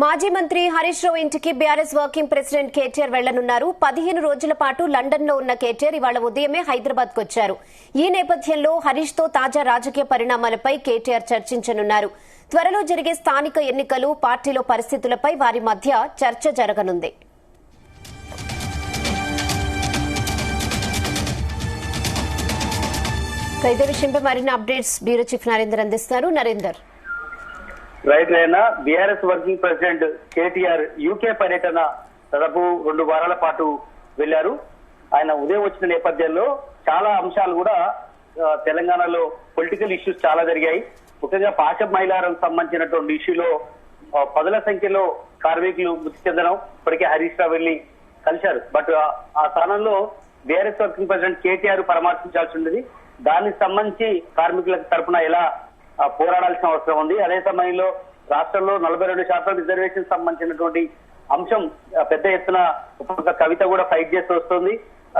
మాజీ మంత్రి హరీష్ రావు ఇంటికి బీఆర్ఎస్ వర్కింగ్ ప్రెసిడెంట్ కేటీఆర్ వెళ్లనున్నారు. 15 రోజుల పాటు లండన్ లో ఉన్న కేటీఆర్ ఇవాళ ఉదయమే హైదరాబాద్ కు వచ్చారు. ఈ నేపథ్యంలో హరీష్ తో తాజా రాజకీయ పరిణామాలపై కేటీఆర్ చర్చించనున్నారు. త్వరలో జరిగే స్థానిక ఎన్నికలు, పార్టీలో పరిస్థితులపై వారి మధ్య చర్చ జరగనుంది. ఇదే విషయంపై మరిన్ని అప్డేట్స్ బ్యూరో చీఫ్ నరేందర్ అందిస్తారు. నరేందర్, రైట్ అయినా BRS working president KTR UK పర్యటన దాదాపు 2 వారాల పాటు వెళ్లారు. ఆయన ఉదయం వచ్చిన నేపథ్యంలో చాలా అంశాలు కూడా తెలంగాణలో పొలిటికల్ ఇష్యూస్ చాలా జరిగాయి. ముఖ్యంగా పాషప్ మైలారం సంబంధించినటువంటి ఇష్యూలో పదుల సంఖ్యలో కార్మికులు మృతి చెందడం ఇప్పటికే హరీష్ రావు వెళ్లి కలిశారు. బట్ ఆ స్థానంలో బీఆర్ఎస్ వర్కింగ్ ప్రెసిడెంట్ కేటీఆర్ పరామర్శించాల్సి ఉండేది. దానికి సంబంధించి కార్మికుల తరఫున ఎలా పోరాడాల్సిన అవసరం ఉంది. అదే సమయంలో రాష్ట్రంలో 42% రిజర్వేషన్ సంబంధించినటువంటి అంశం పెద్ద ఎత్తున కవిత కూడా ఫైట్ చేస్తూ వస్తుంది.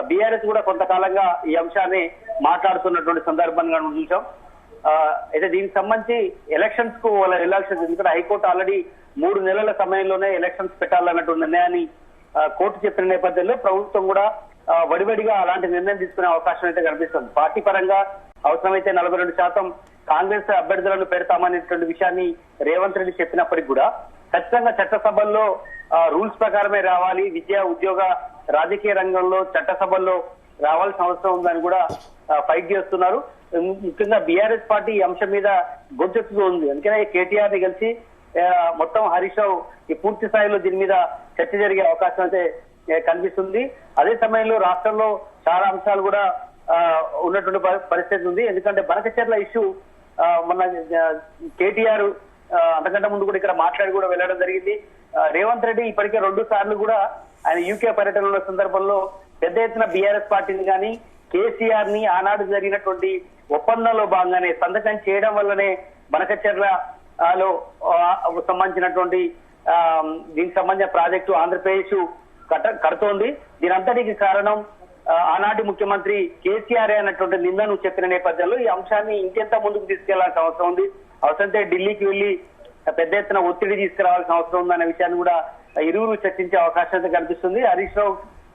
బీఆర్ఎస్ కూడా కొంతకాలంగా ఈ అంశాన్ని మాట్లాడుతున్నటువంటి సందర్భంగా చూసాం. అయితే దీనికి సంబంధించి ఎలక్షన్స్ కు వాళ్ళ ఎలక్షన్స్, ఎందుకంటే హైకోర్టు ఆల్రెడీ 3 నెలల సమయంలోనే ఎలక్షన్స్ పెట్టాలన్నటువంటి నిర్ణయాన్ని కోర్టు చెప్పిన నేపథ్యంలో ప్రభుత్వం కూడా వడివడిగా అలాంటి నిర్ణయం తీసుకునే అవకాశం అయితే కనిపిస్తుంది. పార్టీ పరంగా అవసరమైతే 42% కాంగ్రెస్ అభ్యర్థులను పెడతామనేటువంటి విషయాన్ని రేవంత్ రెడ్డి చెప్పినప్పటికీ కూడా ఖచ్చితంగా చట్టసభల్లో రూల్స్ ప్రకారమే రావాలి, విద్యా ఉద్యోగ రాజకీయ రంగంలో చట్టసభల్లో రావాల్సిన అవసరం ఉందని కూడా ఫైట్ చేస్తున్నారు. ముఖ్యంగా బీఆర్ఎస్ పార్టీ ఈ అంశం మీద గొంతెత్తుతూ ఉంది. అందుకనే కేటీఆర్ ని కలిసి మొత్తం హరీష్ రావు ఈ పూర్తి స్థాయిలో దీని మీద చర్చ జరిగే అవకాశం అయితే కనిపిస్తుంది. అదే సమయంలో రాష్ట్రంలో చాలా అంశాలు కూడా ఉన్నటువంటి పరిస్థితి ఉంది. ఎందుకంటే బనకచెర్ల ఇష్యూ మొన్న కేటీఆర్ అంతకంటే ముందు కూడా ఇక్కడ మాట్లాడి కూడా వెళ్ళడం జరిగింది. రేవంత్ రెడ్డి ఇప్పటికే 2 సార్లు కూడా ఆయన యూకే పర్యటన సందర్భంలో పెద్ద ఎత్తున బీఆర్ఎస్ పార్టీని కానీ కేసీఆర్ ని ఆనాడు జరిగినటువంటి ఒప్పందంలో భాగంగానే సంతకం చేయడం వల్లనే బనకచెర్లలో సంబంధించినటువంటి దీనికి సంబంధించిన ప్రాజెక్టు ఆంధ్రప్రదేశ్ కడుతోంది. దీనంతటికి కారణం ఆనాటి ముఖ్యమంత్రి కేసీఆర్ అన్నటువంటి నిందను చెప్పిన నేపథ్యంలో ఈ అంశాన్ని ఇంకెంత ముందుకు తీసుకెళ్లాల్సిన అవసరం ఉంది. అవసరంతే ఢిల్లీకి వెళ్లి పెద్ద ఎత్తున ఒత్తిడి తీసుకురావాల్సిన అవసరం ఉందనే విషయాన్ని కూడా ఇరువురు చర్చించే అవకాశం అయితే కనిపిస్తుంది. హరీష్ రావు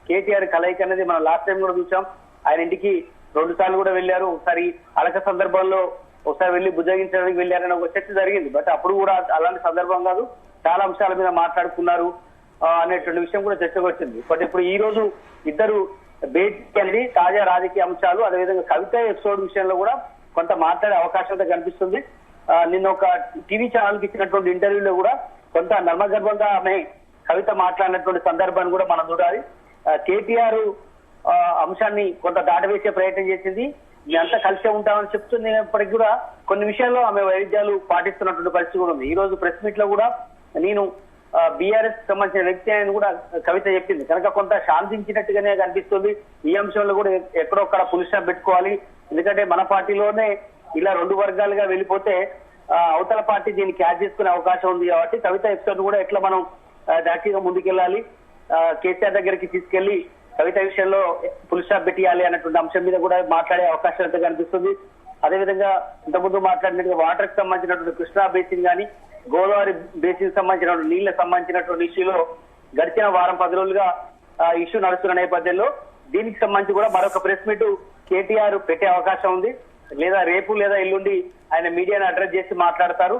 కేటీఆర్ కలయిక అనేది మనం లాస్ట్ టైం కూడా చూసాం. ఆయన ఇంటికి 2 సార్లు కూడా వెళ్లారు. ఒకసారి అలక సందర్భంలో ఒకసారి వెళ్లి భుజగించడానికి వెళ్లారని ఒక చర్చ జరిగింది. బట్ అప్పుడు కూడా అలాంటి సందర్భం కాదు, చాలా అంశాల మీద మాట్లాడుకున్నారు అనేటువంటి విషయం కూడా చర్చకు వచ్చింది. బట్ ఇప్పుడు ఈ రోజు ఇద్దరు భేటీ అనేది తాజా రాజకీయ అంశాలు, అదేవిధంగా కవిత ఎపిసోడ్ విషయంలో కూడా కొంత మాట్లాడే అవకాశం అయితే కనిపిస్తుంది. నిన్న ఒక టీవీ ఛానల్ కి ఇచ్చినటువంటి ఇంటర్వ్యూలో కూడా కొంత నర్మగర్భంగా ఆమె కవిత మాట్లాడినటువంటి సందర్భాన్ని కూడా మనం చూడాలి. కేటీఆర్ అంశాన్ని కొంత దాటవేసే ప్రయత్నం చేసింది. మేమంతా కలిసే ఉంటామని చెప్తున్నప్పటికీ కూడా కొన్ని విషయాల్లో ఆమె వైవిధ్యాలు పాటిస్తున్నటువంటి పరిస్థితి కూడా ఉంది. ఈ రోజు ప్రెస్ మీట్ లో కూడా నేను బీఆర్ఎస్ సంబంధించిన వ్యక్తి అని కూడా కవిత చెప్పింది. కనుక కొంత శాంతించినట్టుగానే కనిపిస్తుంది. ఈ అంశంలో కూడా ఎక్కడొక్కడ పులిస్టా పెట్టుకోవాలి. ఎందుకంటే మన పార్టీలోనే ఇలా 2 వర్గాలుగా వెళ్ళిపోతే అవతల పార్టీ దీన్ని క్యాచ్ చేసుకునే అవకాశం ఉంది. కాబట్టి కవిత ఎపిసోడ్ కూడా ఎట్లా మనం దాచిగా ముందుకెళ్ళాలి, కేసీఆర్ దగ్గరికి తీసుకెళ్లి కవిత విషయంలో పులిస్టా పెట్టియాలి అన్నటువంటి అంశం మీద కూడా మాట్లాడే అవకాశం అయితే కనిపిస్తుంది. అదేవిధంగా ఇంతకుముందు మాట్లాడినట్టుగా వాటర్ కి సంబంధించినటువంటి కృష్ణా బేసిన్ కానీ గోదావరి బేసిన్ సంబంధించినటువంటి నీళ్లకు సంబంధించినటువంటి ఇష్యూలో గడిచిన వారం 10 రోజులుగా ఇష్యూ నడుస్తున్న నేపథ్యంలో దీనికి సంబంధించి కూడా మరొక ప్రెస్ మీట్ కేటీఆర్ పెట్టే అవకాశం ఉంది. లేదా రేపు లేదా ఎల్లుండి ఆయన మీడియాను అడ్రస్ చేసి మాట్లాడతారు.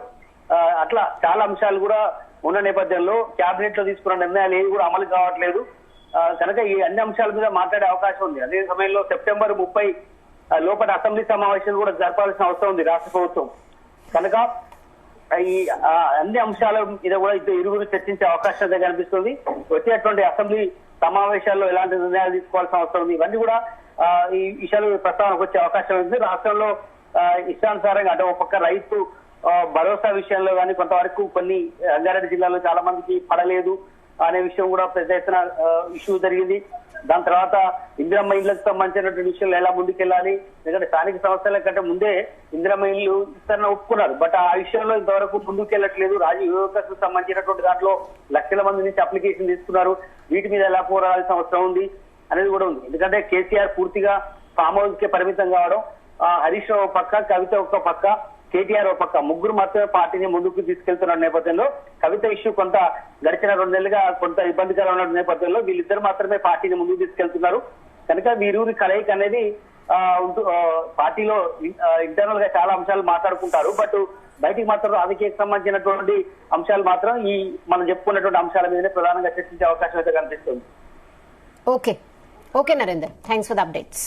అట్లా చాలా అంశాలు కూడా ఉన్న నేపథ్యంలో కేబినెట్ లో తీసుకున్న నిర్ణయాలు ఏవి కూడా అమలు కావట్లేదు. కనుక ఈ అన్ని అంశాల మీద మాట్లాడే అవకాశం ఉంది. అదే సమయంలో సెప్టెంబర్ 30 లోపల అసెంబ్లీ సమావేశాలు కూడా జరపాల్సిన అవసరం ఉంది రాష్ట్ర ప్రభుత్వం. కనుక ఈ అన్ని అంశాల మీద కూడా ఇరువురు చర్చించే అవకాశం అయితే కనిపిస్తుంది. వచ్చేటువంటి అసెంబ్లీ సమావేశాల్లో ఎలాంటి నిర్ణయాలు తీసుకోవాల్సిన అవసరం ఉంది, ఇవన్నీ కూడా ఈ విషయాలు ప్రస్తావనకు వచ్చే అవకాశం ఉంది. రాష్ట్రంలో ఇష్టానుసారంగా అంటే ఒక పక్క రైతు భరోసా విషయంలో కానీ కొంతవరకు కొన్ని రంగారెడ్డి జిల్లాలో చాలా మందికి పడలేదు అనే విషయం కూడా పెద్ద ఎత్తున ఇష్యూ జరిగింది. దాని తర్వాత ఇందిరమ్మ ఇళ్లకు సంబంధించినటువంటి విషయాలు ఎలా ముందుకెళ్ళాలి, ఎందుకంటే స్థానిక సంస్థల కంటే ముందే ఇందిరమ్మ ఇళ్లు విస్తరణ ఒప్పుకున్నారు. బట్ ఆ విషయంలో ఇంతవరకు ముందుకెళ్ళట్లేదు. యువతకు సంబంధించినటువంటి దాంట్లో లక్షల మంది నుంచి అప్లికేషన్ తీసుకున్నారు. వీటి మీద ఎలా పోరాడాల్సిన అవసరం ఉంది అనేది కూడా ఉంది. ఎందుకంటే కేసీఆర్ పూర్తిగా ఫామ్ హౌస్ కే పరిమితం కావడం, హరీష్ రావు పక్క, కవిత ఒక పక్క, కేటీఆర్ ఒక పక్క, ముగ్గురు మాత్రమే పార్టీని ముందుకు తీసుకెళ్తున్న నేపథ్యంలో కవిత ఇష్యూ కొంత గడిచిన 2 నెలలుగా కొంత ఇబ్బందికరమైన నేపథ్యంలో వీళ్ళిద్దరు మాత్రమే పార్టీని ముందుకు తీసుకెళ్తున్నారు. కనుక వీరూరి కలయిక అనేది పార్టీలో ఇంటర్నల్ గా చాలా అంశాలు మాట్లాడుకుంటారు. బట్ బయటికి మాత్రం రాజకీయానికి సంబంధించినటువంటి అంశాలు మాత్రం ఈ మనం చెప్పుకున్నటువంటి అంశాల మీదనే ప్రధానంగా చర్చించే అవకాశం అయితే కనిపిస్తుంది. Okay Narender, thanks for the updates.